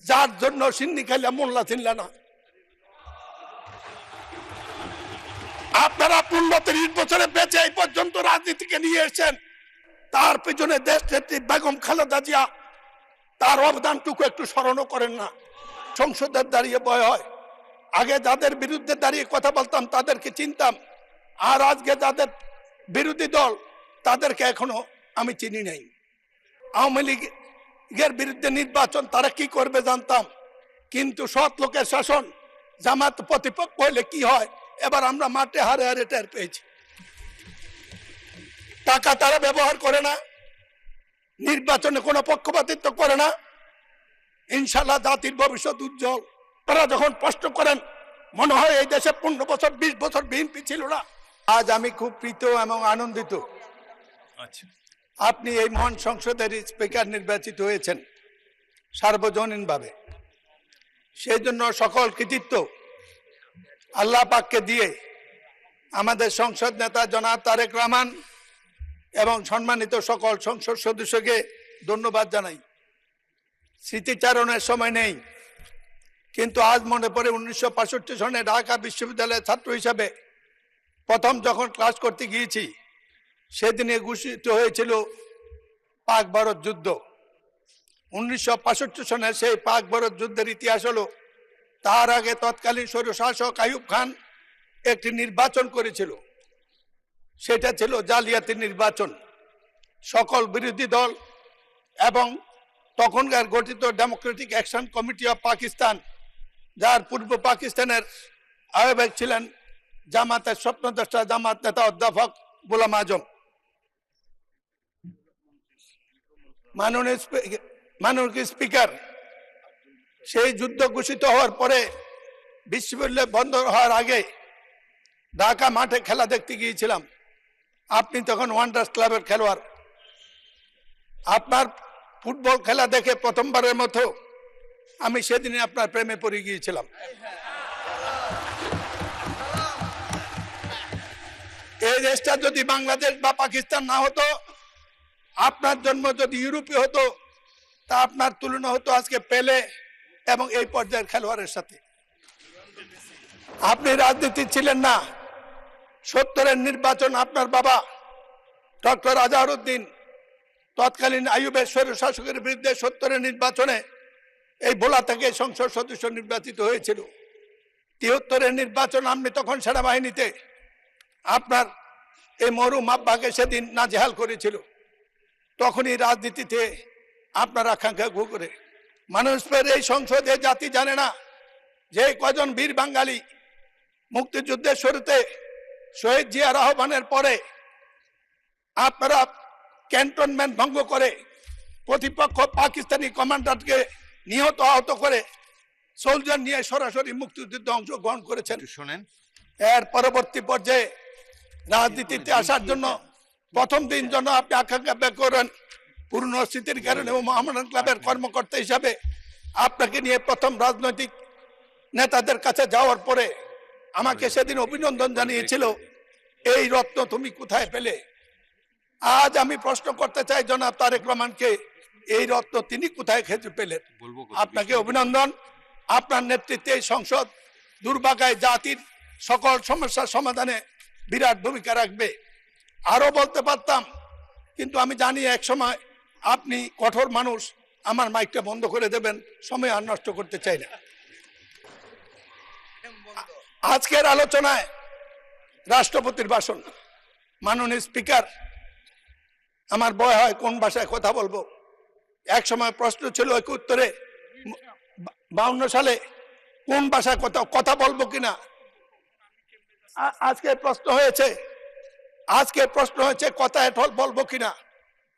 যার জন্য সিন্নি খাইলা মোল্লা চিনলা না। আপনারা 15-30 বছরে বেঁচে এই পর্যন্ত রাজনীতিকে নিয়ে এসেছেন, তার পিছনে দেশ নেত্রী বেগম খালেদা জিয়া তার অবদানটুকু একটু স্মরণও করেন না। সংসদের দাঁড়িয়ে ভয় হয়। আগে যাদের বিরুদ্ধে দাঁড়িয়ে কথা বলতাম তাদেরকে চিনতাম, আর আজকে যাদের বিরোধী দল তাদেরকে এখনো আমি চিনি নাই। আওয়ামী লীগের বিরুদ্ধে নির্বাচন তারা কি করবে জানতাম, কিন্তু সৎ লোকের শাসন, জামাত প্রতিপক্ষ হলে কি হয় এবার আমরা মাঠে হারে হারে টের পেয়েছি। টাকা তারা ব্যবহার করে না, নির্বাচনে কোনো পক্ষপাতিত্ব করে না। ইনশাল্লাহ জাতির ভবিষ্যৎ উজ্জ্বল। তারা যখন প্রশ্ন করেন মনে হয় এই দেশে 15 বছর 20 বছর বিএনপি ছিল না। আজ আমি খুব প্রীত এবং আনন্দিত আপনি এই মহান সংসদের স্পিকার নির্বাচিত হয়েছেন সার্বজনীনভাবে। সেই জন্য সকল কৃতিত্ব আল্লাহ পাককে দিয়ে আমাদের সংসদ নেতা জনাব তারেক রহমান এবং সম্মানিত সকল সংসদ সদস্যকে ধন্যবাদ জানাই। স্মৃতিচারণের সময় নেই, কিন্তু আজ মনে পড়ে 1965 সনে ঢাকা বিশ্ববিদ্যালয়ের ছাত্র হিসাবে প্রথম যখন ক্লাস করতে গিয়েছি সেদিনে ঘোষিত হয়েছিল পাক ভারত যুদ্ধ। 1965 সনে সেই পাক ভারত যুদ্ধের ইতিহাস হলো, তার আগে তৎকালীন স্বৈরশাসক আইয়ুব খান একটি নির্বাচন করেছিল, সেটা ছিল জালিয়াতি নির্বাচন। সকল বিরোধী দল এবং তখনকার গঠিত Democratic action committee of Pakistan, যার পূর্ব পাকিস্তানের আহ্বায়ক ছিলেন জামাতের স্বপ্নদ্রষ্টা জামাত নেতা অধ্যাপক গোলাম আজম, মাননীয় স্পিকার, সেই যুদ্ধ ঘোষিত হওয়ার পরে বিশ্ববিদ্যালয় বন্ধ হওয়ার আগে ঢাকা মাঠে খেলা দেখতে গিয়েছিলাম। আপনি তখন ওয়ান্ডার্স ক্লাবের খেলোয়াড়। আপনার ফুটবল খেলা দেখে প্রথমবারের মতো আমি সেদিনে আপনার প্রেমে পড়ে গিয়েছিলাম। এই দেশটা যদি বাংলাদেশ বা পাকিস্তান না হতো, আপনার জন্ম যদি ইউরোপে হতো, তা আপনার তুলনা হতো আজকে পেলে এবং এই পর্যায়ের খেলোয়াড়ের সাথে। আপনি রাজনীতি ছিলেন না। 70-এর নির্বাচন আপনার বাবা ডক্টর আজহারউদ্দিন তৎকালীন আইয়ুবের স্বৈরশাসকের বিরুদ্ধে 70-এর নির্বাচনে এই ভোলা থেকে সংসদ সদস্য নির্বাচিত হয়েছিল। 73-এর নির্বাচন আপনি তখন সেনাবাহিনীতে আপনার এই মরহুম আব্বাকে সেদিন নাজেহাল করেছিল। তখনই রাজনীতিতে আপনার আকাঙ্ক্ষা ঘু করে মানুষের এই সংসদে জাতি জানে না যে কজন বীর বাঙালি মুক্তিযুদ্ধের শুরুতে শহীদ জিয়ার আহ্বানের পরে আপনারা ক্যান্টনমেন্ট ভঙ্গ করে প্রতিপক্ষ পাকিস্তানি কমান্ডারকে নিহত আহত করে সোলজার নিয়ে সরাসরি মুক্তিযুদ্ধে অংশগ্রহণ করেছেন। শোনেন, এর পরবর্তী পর্যায়ে রাজনীতিতে আসার জন্য প্রথম দিন জন্য আপনি আকাঙ্ক্ষা ব্যক্ত করেন। পুরনো স্মৃতির কারণে মোহামেডান ক্লাবের কর্মকর্তা হিসাবে আপনাকে নিয়ে প্রথম রাজনৈতিক নেতাদের কাছে যাওয়ার পরে আমাকে সেদিন অভিনন্দন জানিয়েছিল, এই রত্ন তুমি কোথায় পেলে? আজ আমি প্রশ্ন করতে চাই জনাব তারেক রহমানকে, এই রত্ন তিনি কোথায় খুঁজে পেলেন? আপনাকে অভিনন্দন। আপনার নেতৃত্বে এই সংসদ দুর্ভাগায় জাতির সকল সমস্যার সমাধানে বিরাট ভূমিকা রাখবে। আরো বলতে পারতাম, কিন্তু আমি জানি এক সময় আপনি কঠোর মানুষ, আমার মাইকটা বন্ধ করে দেবেন, সময় আর নষ্ট করতে চাই না। আজকের আলোচনায় রাষ্ট্রপতির ভাষণ। মাননীয় স্পিকার, আমার ভয় হয় কোন ভাষায় কথা বলবো। এক সময় প্রশ্ন ছিল উত্তরে 52 সালে কোন ভাষায় কথা বলবো কিনা। আজকে প্রশ্ন হয়েছে কথা এঠল বলবো কিনা।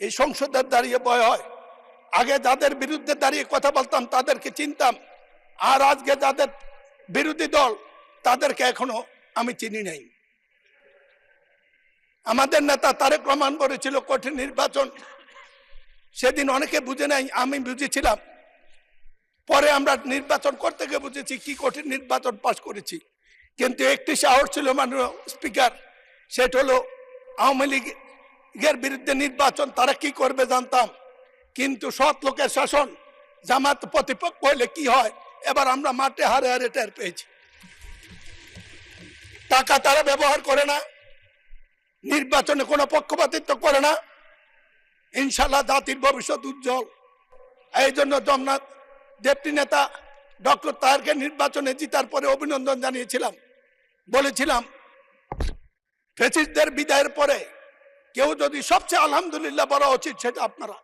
এই সংসদের দাঁড়িয়ে ভয় হয়। আগে যাদের বিরুদ্ধে দাঁড়িয়ে কথা বলতাম তাদেরকে চিনতাম, আর আজকে যাদের বিরোধী দল তাদেরকে এখনো আমি চিনি নাই। আমাদের নেতা তারেক রহমান বলেছিল কঠিন নির্বাচন, সেদিন অনেকে বুঝে নাই, আমি বুঝেছিলাম। পরে আমরা নির্বাচন করতে গিয়ে বুঝেছি কি কঠিন নির্বাচন পাশ করেছি। কিন্তু একটি সাহস ছিল মাননীয় স্পিকার, সেটা হলো আওয়ামী লীগের বিরুদ্ধে নির্বাচন তারা কি করবে জানতাম, কিন্তু সৎ লোকের শাসন, জামাত প্রতিপক্ষ হলে কি হয় এবার আমরা মাঠে হারে হারে টের পেয়েছি। টাকা তারা ব্যবহার করে না, নির্বাচনে কোনো পক্ষপাতিত্ব করে না। ইনশাল্লাহ জাতির ভবিষ্যৎ উজ্জ্বল। এই জন্য জগন্নাথ ডেপুটি নেতা ডক্টর তাহেরকে নির্বাচনে জিতার পরে অভিনন্দন জানিয়েছিলাম, বলেছিলাম ফ্যাসিস্টদের বিদায়ের পরে কেউ যদি সবচেয়ে আলহামদুলিল্লাহ বলা উচিত সেটা আপনারা।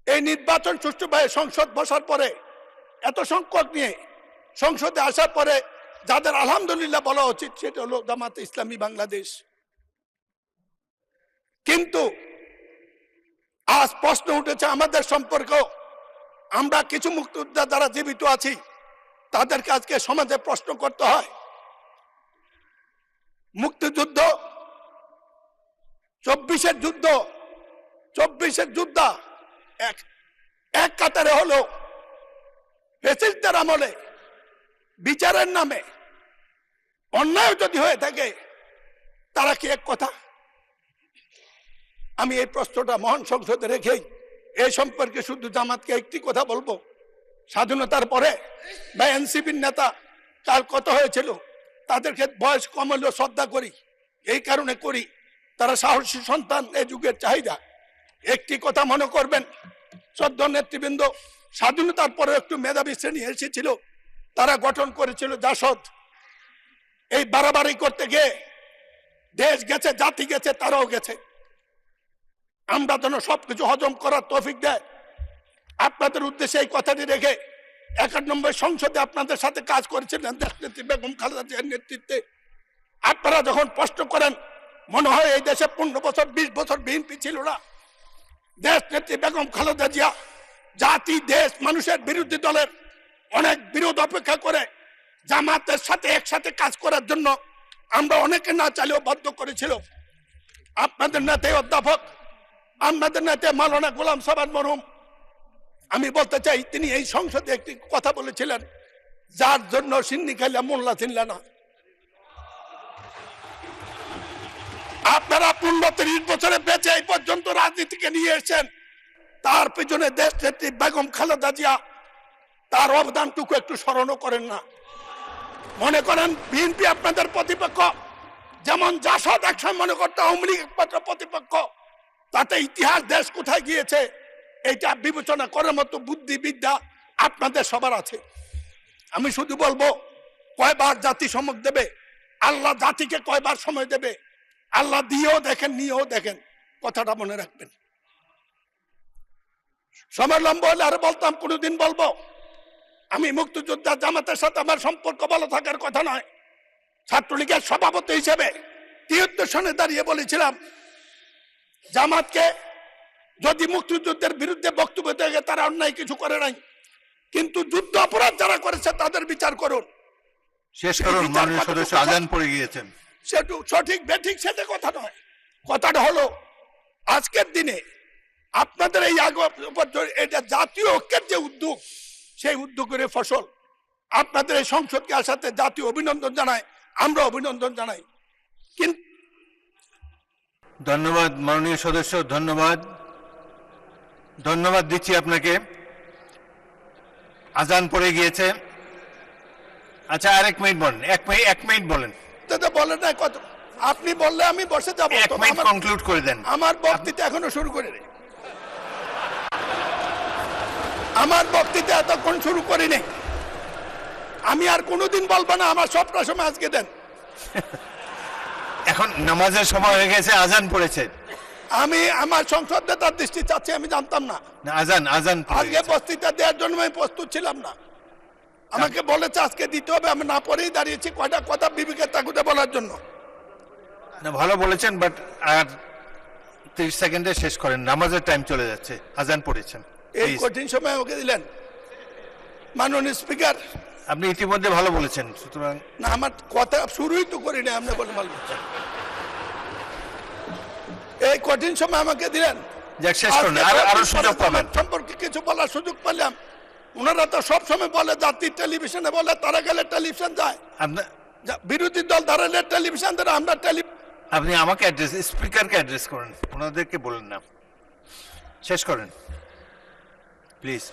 এই নির্বাচন সুষ্ঠুভাবে সংসদ বসার পরে এত সংকট নিয়ে সংসদে আসার পরে যাদের আলহামদুলিল্লাহ বলা উচিত সেটা হলো জামাতে ইসলামী বাংলাদেশ। কিন্তু আজ প্রশ্ন উঠেছে আমাদের সম্পর্কেও। আমরা কিছু মুক্তিযোদ্ধা যারা জীবিত আছি তাদেরকে আজকে সমাজে প্রশ্ন করতে হয়। মুক্তিযুদ্ধ 24-এর যুদ্ধ, 24-এর যোদ্ধা এক কাতারে হলো ফ্যাসিস্টদের আমলে বিচারের নামে অন্যায় যদি হয়ে থাকে তারা কি এক কথা? আমি এই প্রশ্নটা মহান সংসদে রেখেই এই সম্পর্কে শুধু জামাতকে একটি কথা বলবো। স্বাধীনতার পরে বা এনসিপির নেতা কার কথা হয়েছিল তাদেরকে বয়স কম হলেও শ্রদ্ধা করি, এই কারণে করি তারা সাহসী সন্তান, এই যুগের চাহিদা। একটি কথা মনে করবেন, শ্রদ্ধা নেতৃবৃন্দ স্বাধীনতার পরে একটু মেধাবী শ্রেণী এসেছিল, তারা গঠন করেছিল জাসদ। এই বাড়াবাড়ি করতে গিয়ে দেশ গেছে, জাতি গেছে, তারাও গেছে। আমরা যেন সবকিছু হজম করার তৌফিক দেয়। আপনাদের উদ্দেশ্যে এই কথাটি রেখে 91 সংসদে আপনাদের সাথে কাজ করেছিলেন দেশনেত্রী বেগম খালেদা জিয়ার নেতৃত্বে। আপনারা যখন প্রশ্ন করেন মনে হয় এই দেশে 15 বছর 20 বছর বিএনপি ছিল না। দেশনেত্রী বেগম খালেদা জিয়া জাতি, দেশ, মানুষের বিরোধী দলের অনেক বিরোধ অপেক্ষা করে জামাতের সাথে একসাথে কাজ করার জন্য আমরা অনেকে না চাইলেও বাধ্য করেছিল। আপনাদের নেতা অধ্যাপক, আপনাদের নেতা মাওলানা গোলাম সাবান মরহুম, আমি বলতে চাই তিনি এই সংসদে একটি কথা বলেছিলেন, যার জন্য সিন্নি খাইলা মোল্লা চিনলা না। আপনারা 15-30 বছরে বেঁচে এই পর্যন্ত রাজনীতিকে নিয়ে এসেছেন, তার পিছনে দেশ নেত্রী বেগম খালেদা জিয়া তার অবদানটুকু একটু স্মরণও করেন না। মনে করেন বিএনপি আপনাদের প্রতিপক্ষ, যেমন জাসদ একসময় মনে করতে আওয়ামী লীগ একমাত্র প্রতিপক্ষ, তাতে ইতিহাস দেশ কোথায় গিয়েছে এইটা বিবেচনা করার মতো বুদ্ধি বিদ্যা আপনাদের সবার আছে। আমি শুধু বলবো কয়বার জাতি সমক দেবে, আল্লাহ জাতিকে কয়বার সময় দেবে, আল্লাহ দিয়েও দেখেন নিয়েও দেখেন, কথাটা মনে রাখবেন। সময় লম্বা হলে আর বলতাম, কোনোদিন বলবো আমি মুক্তিযোদ্ধা জামাতের সাথে আমার সম্পর্ক ভালো থাকার কথা নয়। ছাত্রলীগের সভাপতি হিসেবে 73 সনে দাঁড়িয়ে বলেছিলাম জামাতকে যদি মুক্তিযুদ্ধের বিরুদ্ধে বক্তব্য দেয় তারা অন্যায় কিছু করে নাই, কিন্তু যুদ্ধ অপরাধ যারা করেছে তাদের বিচার করুন। শেষ করুন, মাননীয় সদস্য আজান পড়ে গিয়েছেন। সেটু সঠিক বেঠিক সেটা কথা নয়। কথাটা হলো আজকের দিনে আপনাদের এই এটা জাতীয় ঐক্যের যে উদ্যোগ, সেই উদ্যোগের ফসল। আপনাদের এই সংসদকে আসাতে জাতীয় অভিনন্দন জানায়, আমরা অভিনন্দন জানাই। কিন্তু ধন্যবাদ মাননীয় সদস্য, ধন্যবাদ ধন্যবাদ দিচ্ছি আপনাকে। আজান পড়ে গিয়েছে। আচ্ছা, আর 1 মিনিট বলেন, 1 মিনিট বলেন। বলেন না কত, আপনি বললে আমি বসে যাবো। 1 মিনিট কনক্লুড করে দেন। আমার বক্তৃতা এখনো শুরু করিনি, আমার বক্তৃতা এতক্ষণ শুরু করিনি। আমি আর কোনোদিন বলবো না, আমার সবটা সময় আজকে দেন। এখন নামাজের সময় হয়ে গেছে, আজান পড়েছে। আমি আমার সংসদ নেতার দৃষ্টি চাচ্ছি, আমি জানতাম না আজান আজকে বক্তৃতা দেওয়ার জন্য আমি প্রস্তুত ছিলাম না। আমাকে বলেছে আজকে দিতে হবে, আমি না পড়েই দাঁড়িয়েছি কয়টা কথা বিবেকের তাগুদে বলার জন্য। না, ভালো বলেছেন, বাট আর 30 সেকেন্ডে শেষ করেন, নামাজের টাইম চলে যাচ্ছে, আজান পড়েছেন। এই কঠিন সময় আমাকে দিলেন মাননীয় স্পিকার। আপনি ইতিমধ্যে ভালো বলেছেন, সুতরাং না, আমার কথা শুরুই তো করি না, আপনি বলে ভালো বলছেন। এই কঠিন সময় আমাকে দিলেন, যাক শেষ করুন, আরো সুযোগ পাবেন। সম্পর্কে কিছু বলার সুযোগ পেলাম। ওনারা তো সবসময় বলে জাতির টেলিভিশনে বলে, তারা গেলে টেলিভিশন যায়, বিরোধী দল দাঁড়ালে টেলিভিশন দ্বারা আমরা আপনি আমাকে অ্যাড্রেস, স্পিকারকে অ্যাড্রেস করেন, ওনাদেরকে বলেন না। শেষ করেন। প্লিজ